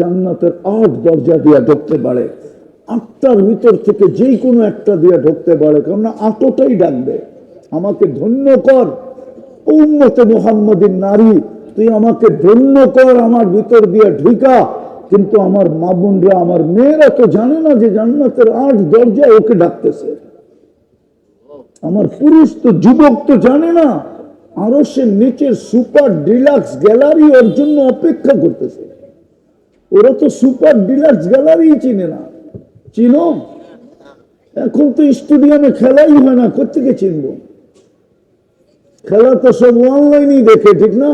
জান্নাতের 8 দরজা দিয়ে ঢুকতে পারে, 8টার ভিতর থেকে যে কোনো একটা দিয়ে ঢুকতে পারে, কেননা 8টাই ডাকবে আমাকে ধন্য কর উম্মতে মুহাম্মাদিন নারী, তুই আমাকে ধন্য কর আমার ভিতর দিয়ে ঢুকা। কিন্তু আমার মা বোনরা, আমার মেয়েরা তো জানে না যে জান্নাতের 8 দরজা ওকে ডাকতেছে। আমার পুরুষ তো, যুবক তো জানে না আরশের নিচের সুপার ডিলাক্স গ্যালারি ওর জন্য অপেক্ষা করতেছে। ওরা তো সুপার ডিলাক্স গ্যালারি চিনে না। চিনো? এখন তো স্টেডিয়ামে খেলাই হয় না, কোথেকে চিনবো? খেলা তো সব অনলাইনেই দেখে, ঠিক না?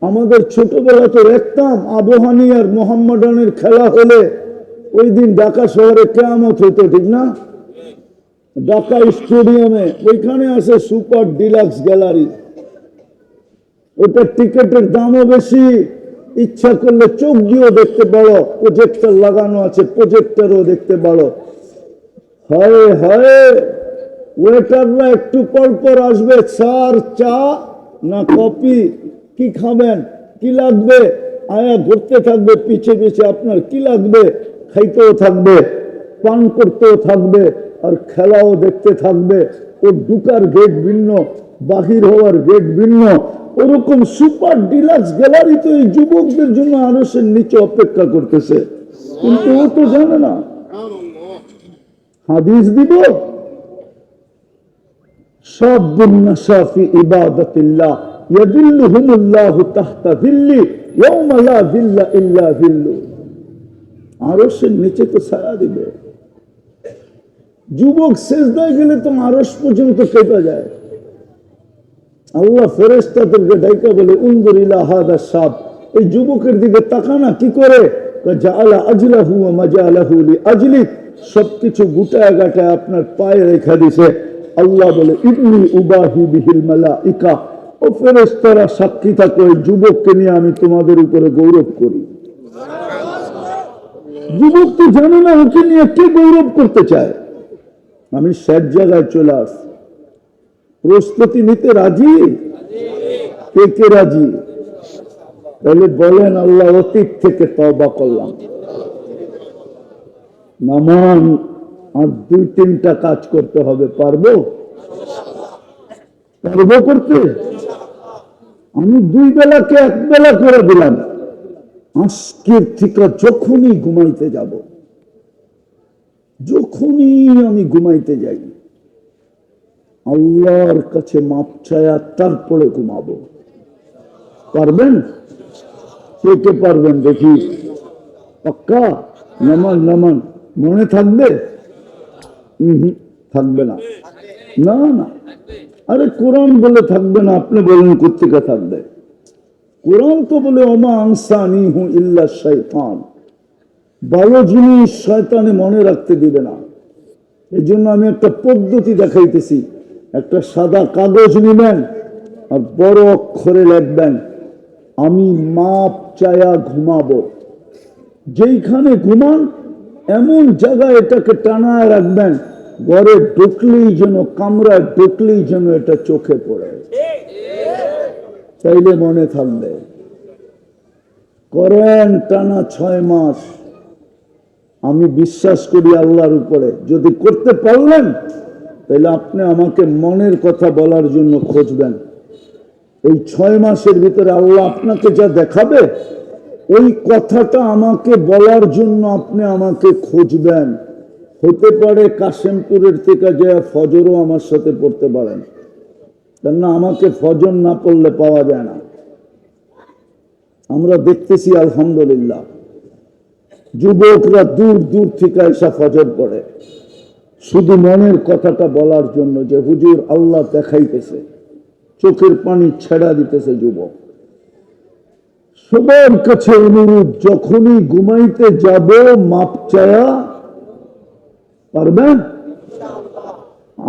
আমাদের ছোটবেলা তো দেখতাম আবহানী আর মোহাম্মডানের খেলা হলে ওই দিন ঢাকা শহরে কিয়ামত হইতো, ঠিক না? ঢাকা স্টেডিয়ামে ওইখানে আছে সুপার ডিলাক্স গ্যালারি, ওটা টিকেটের দামও বেশি, ইচ্ছা করলে চোখ দিয়েও দেখতে পারো, প্রজেক্টর লাগানো আছে, প্রজেক্টরও দেখতে পারো। হয় হয় ওয়েটাররা একটু পর পর আসবে, স্যার চা না কফি, কি খাবেন, কি লাগবে, আয়া ঘুরতে থাকবে পিছে পিছে, আপনার কি লাগবে, খাইতেও থাকবে, পান করতেও থাকবে, আর খেলাও দেখতে থাকবে। ও ঢুকার গেট ভিন্ন, বাহির হওয়ার গেট ভিন্ন। ওরকম সুপার ডিলাক্স গ্যালারি তো এই যুবকদের জন্য আরশের নিচে অপেক্ষা করতেছে, কিন্তু ও তো জানে না। হাদিস দিব, শাবুন নাশা ফি ইবাদাতিল্লাহ ইয়াদিল্লুহুমুল্লাহু তাহতা যিল্লি ইয়াওমা লা যিল্লা ইল্লা যিল্লু। আরশের নিচে তো ছায়া দিবে। যুবক সিজদায় গেলে তো আরশ পর্যন্ত কেঁপে যায়। আল্লাহ ফেরেশতাদেরকে ডাইকা বলে, উনজুর ইলা হাদা শাব, এই যুবকের দিকে তাকানা, কি করে? জাআলা আজলাহু ওয়া মাজালাহু লিআজলি, সবকিছু গুটায় গাটায় আপনার পায়ে রেখা দিছে। আল্লাহ বলে, ইন্নী উবাহি বিহিল মালাইকা, ও ফেরেশতারা সাক্ষী থাকো, এই যুবককে নিয়ে আমি তোমাদের উপরে গৌরব করি। যুবক তো জানে না ওকে নিয়ে কে গৌরব করতে চায়। আমি শেষ জায়গায় চলে আসছি। প্রস্তুতি নিতে রাজি? কে কে রাজি? তাহলে বলেন, আল্লাহ অতীত থেকে তওবা করলাম, নামান আর 2-3টা কাজ করতে হবে। পারবো? পারবো করতে? আমি 2 বেলাকে 1 বেলা করে দিলাম। আজকের থেকে যখনই ঘুমাইতে যাব, যখনই আমি ঘুমাইতে যাই, আল্লাহর কাছে মাপ চায়া তারপরে ঘুমাবো। পারবেন? কে কে পারবেন দেখি? পাক্কা? নামান নামান। মনে থাকবে? থাকবে না। না না, আরে কোরআন বলে থাকবে না, আপনি বলেন কোত্থেকে থাকবে? কোরআন তো বলে ওমা আনসানিহু ইল্লা শাইতান, ভালো জিনিস শয়তানে মনে রাখতে দিবে না। এই জন্য আমি একটা পদ্ধতি দেখাইতেছি। একটা সাদা কাগজ নিবেন আর বড় অক্ষরে লিখবেন, আমি মাপ চায়া ঘুমাবো। যেইখানে ঘুমান এমন জায়গায় এটাকে টানায় রাখবেন, ঘরে ঢুকলেই যেন, কামরায় ঢুকলেই যেন এটা চোখে পড়ে, তাইলে মনে থাকবে। করেন টানা 6 মাস, আমি বিশ্বাস করি আল্লাহর উপরে। যদি করতে পারলেন তাহলে আপনি আমাকে মনের কথা বলার জন্য খুঁজবেন। এই 6 মাসের ভিতরে আল্লাহ আপনাকে যা দেখাবে, ওই কথাটা আমাকে বলার জন্য আপনি আমাকে খুঁজবেন। হতে পারে কাশিমপুরের থেকে যে ফজরও আমার সাথে পড়তে পারেন, কেননা আমাকে ফজর না পড়লে পাওয়া যায় না। আমরা দেখতেছি আলহামদুলিল্লাহ, যুবকরা দূর দূর থেকে এসে ফজর পড়ে, শুধু মনের কথাটা বলার জন্য যে হুজুর আল্লাহ দেখাইতেছে, চোখের পানি ছেড়া দিতেছে যুবক। সবার কাছে অনুরোধ, যখনই ঘুমাইতে যাব মাপ চায়া পারবেন।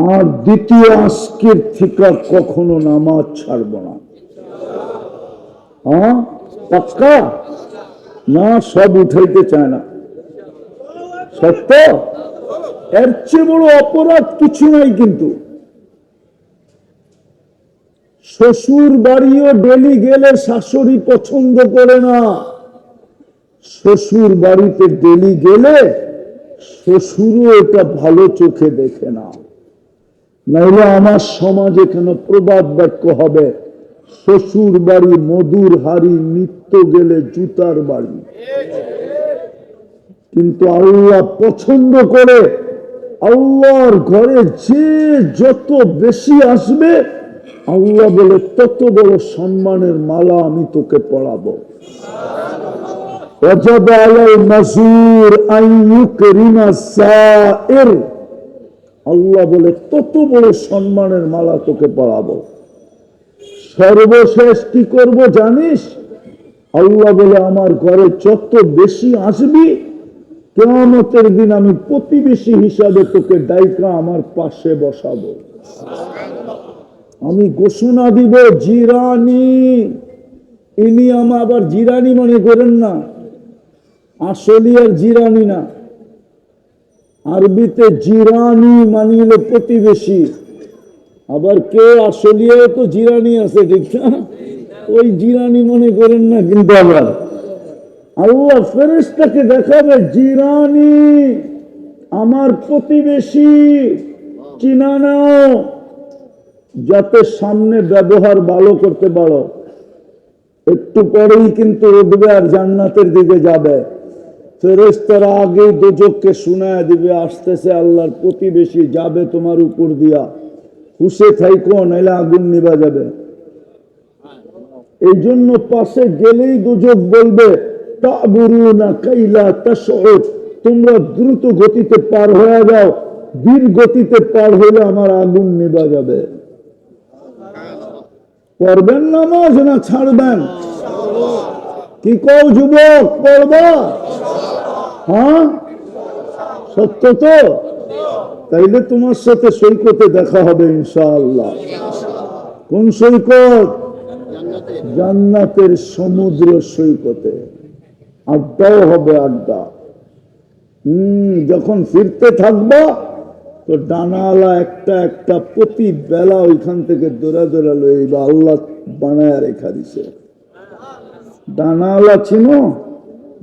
আর দ্বিতীয়, আজকের থেকে কখনো নামাজ ছাড়ব না। হ্যাঁ পাক্কা? না, সব উঠাইতে চায় না। সত্য? এর চেয়ে বড় অপরাধ কিছু নাই। কিন্তু শ্বশুর বাড়িও ডেলি গেলে শাশুড়ি পছন্দ করে না, শ্বশুর বাড়িতে ডেলি গেলে শ্বশুরও এটা ভালো চোখে দেখে না, নাইলে আমার সমাজে কেন প্রবাদ বাক্য হবে, শ্বশুর বাড়ি মধুর হাড়ি, নিত্য গেলে জুতার বাড়ি। কিন্তু আল্লাহ পছন্দ করে, আল্লাহর ঘরে যে যত বেশি আসবে আল্লাহ বলে তত বড় সম্মানের মালা আমি তোকে পড়াবো। ওয়াজাব আলাই মাসুর আন ইউকরিমা সাইর, আল্লাহ বলে তত বড় সম্মানের মালা তোকে পড়াবো। সর্বশেষ কি করব জানিস? আল্লাহ বলে আমার ঘরে যত বেশি আসবি কিয়ামতের দিন আমি প্রতিবেশী হিসাবে তোকে ডাইকা আমার পাশে বসাবো। আমি ঘোষণা দিব, জিরানি, ইনি আমার, আবার জিরানি মনে করেন না, আসলে আর জিরানি না, আরবিতে জিরানি মানে হলো প্রতিবেশী। আবার কে আসলিয়া তো জিরানি আছে, ঠিক না? ওই জিরানি মনে করেন না। কিন্তু আবার আল্লাহ ফেরেশতাকে দেখাবে, জিরানি আমার প্রতিবেশী, চিনা নাও, যাতে সামনে ব্যবহার ভালো করতে পারো। একটু পরেই কিন্তু উঠবে আর জান্নাতের দিকে যাবে। ফেরেশতারা আগে দোজখকে শোনায় দিবে, আসতেছে আল্লাহর প্রতিবেশী, যাবে তোমার উপর দিয়া, হুশে থাইকো নাইলে আগুন নিভা যাবে। এই জন্য পাশে গেলেই দোজখ বলবে, তা'বুরুনা কাইলা তাশউর, তোমরা দ্রুত গতিতে পার হয়ে যাও, ধীর গতিতে পার হলে আমার আগুন নিভা যাবে। পড়বেন নামাজ না ছাড়বেন? কি কও যুবক, পড়বা? হ্যাঁ, সত্য তো? তাইলে তোমার সাথে সৈকতে দেখা হবে ইনশাআল্লাহ। কোন সৈকত? জান্নাতের সমুদ্র সৈকতে আড্ডাও হবে, আড্ডা। যখন ফিরতে থাকবা তো ডানাওয়ালা একটা একটা প্রতি বেলা ওইখান থেকে দৌড়া দৌড়া লইবা, আল্লাহ বানায় রেখা দিছে। ডানাওয়ালা চিনো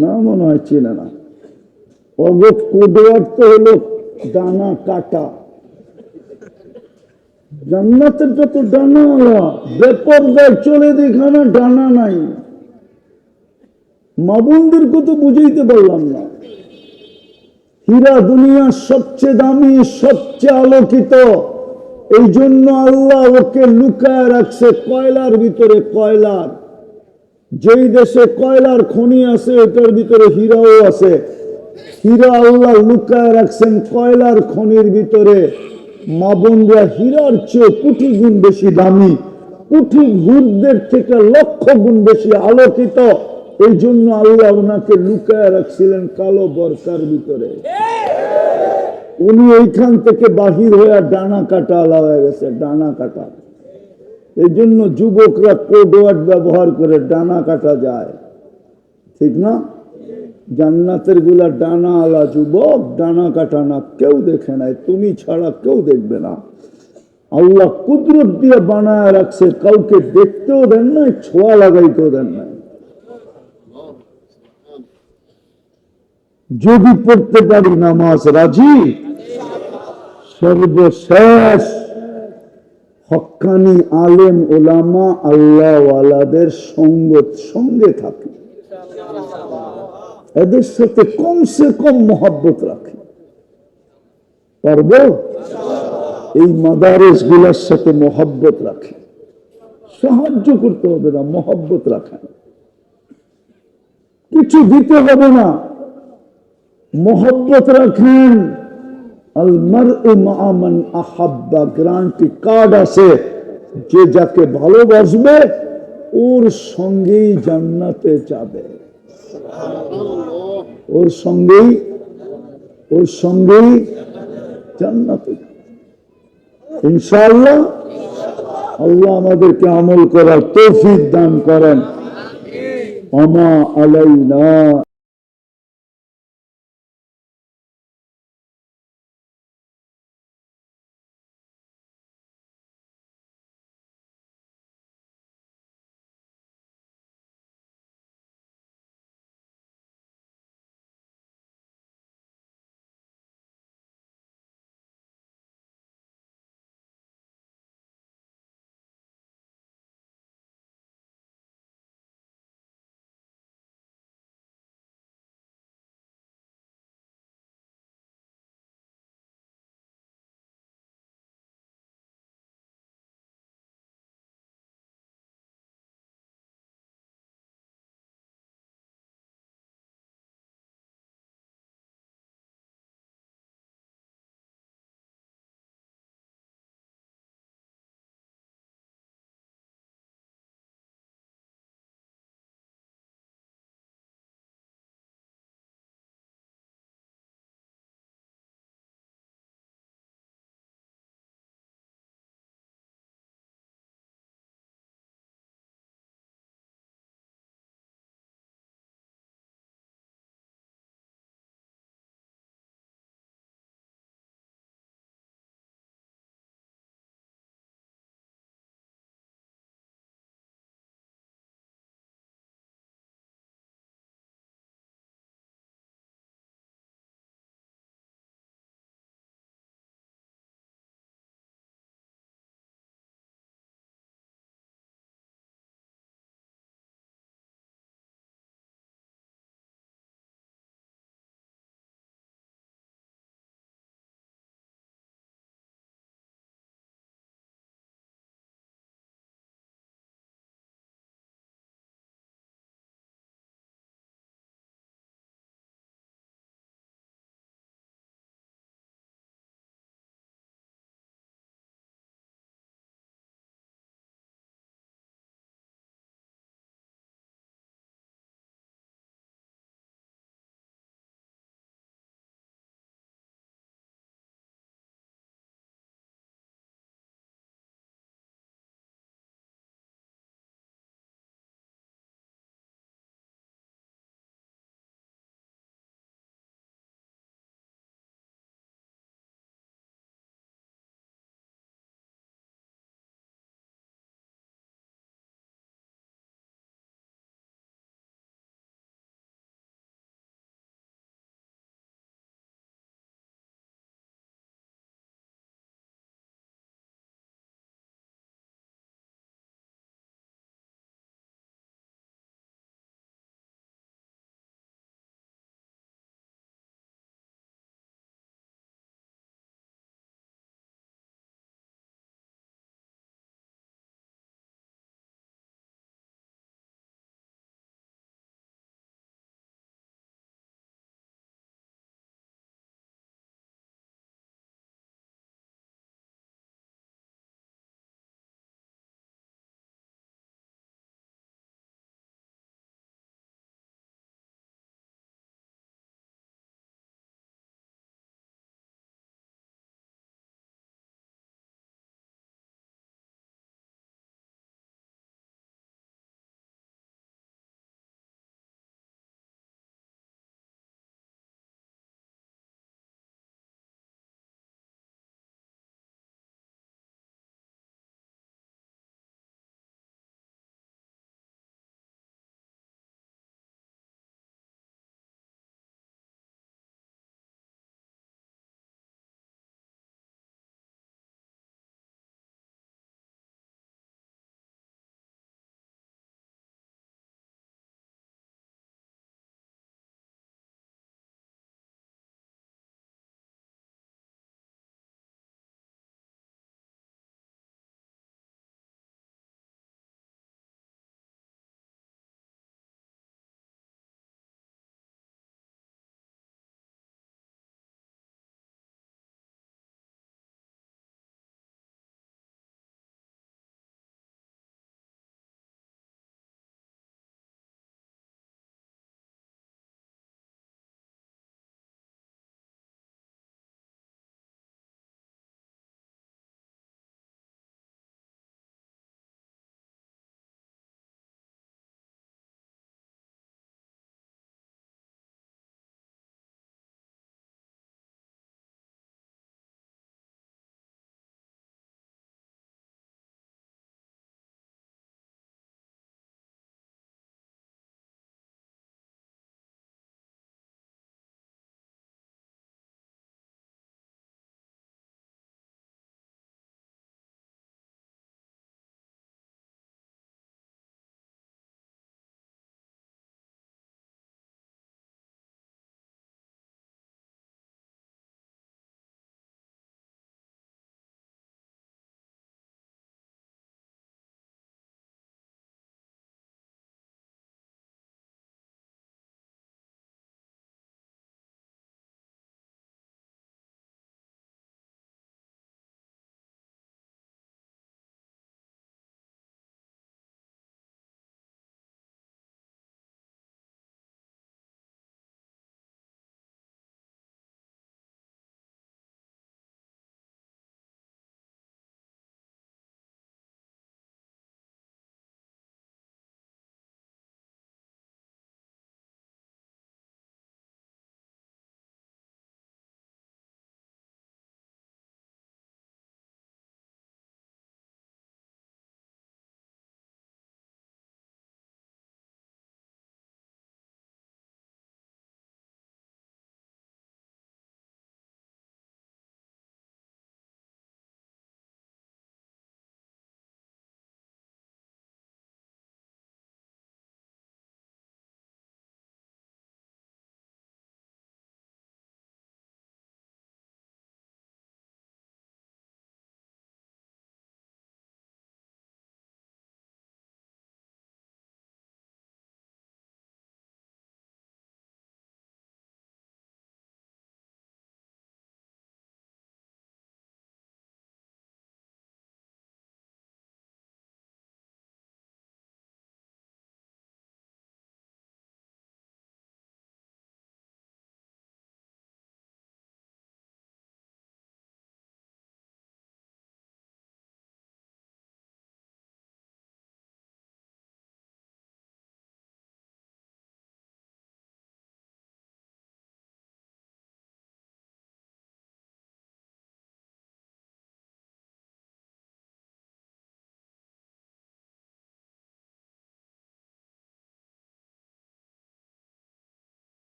না? মনে হয় চিনে না। অগত কোডওয়ার তো হলো ডানা কাটা। জান্নাতের যত ডানাওয়ালা, বেপরদায় চলে দেখানা ডানা নাই। মা বোনদেরকে তো বুঝাইতে পারলাম না। হীরা দুনিয়ার সবচেয়ে দামি, সবচেয়ে আলোকিত, এই জন্য আল্লাহ ওকে লুকায় রাখছে কয়লার ভিতরে। কয়লার, যেই দেশে কয়লার খনি আছে ওটার ভিতরে হীরাও আছে। হীরা আল্লাহ লুকায় রাখছেন কয়লার খনির ভিতরে। মা বোনরা হীরার চেয়ে কোটি গুণ বেশি দামি, কোটি গুণদের থেকে লক্ষ গুণ বেশি আলোকিত। এই জন্য আল্লাহ ওনাকে লুকায় রাখছিলেন কালো বর্ষার ভিতরে। উনি এইখান থেকে বাহির হয়ে ডানা কাটা আলা হয়ে গেছে, ডানা কাটা। এই জন্য যুবকরা কোডওয়ার্ড ব্যবহার করে, ডানা কাটা যায়, ঠিক না? জান্নাতের গুলা ডানা আলা যুবক, ডানা কাটা না। কেউ দেখে নাই, তুমি ছাড়া কেউ দেখবে না। আল্লাহ কুদরত দিয়ে বানায় রাখছে, কাউকে দেখতেও দেন নাই, ছোঁয়া লাগাইতেও দেন নাই। যদি পড়তে পারি নামাজ, রাজি? সর্বশেষ হক্কানি আলেম ওলামা আল্লাহ ওয়ালাদের সঙ্গে থাকে, এদের সাথে কমসে কম মহব্বত রাখি। পারবো? এই মাদারেস গুলার সাথে মহব্বত রাখি। সাহায্য করতে হবে না, মহব্বত রাখেন। কিছু দিতে হবে না, মহব্বত রাখেন। আল মারউ মা'a মান আহাব্বা, গ্যারান্টি কার্ড আছে, যে যাকে ভালোবাসবে ওর সঙ্গেই জান্নাতে যাবে। ওর সঙ্গেই জান্নাতে। ইনশাআল্লাহ আল্লাহ আমাদেরকে আমল করার তৌফিক দান করেন। আমা আলাইনা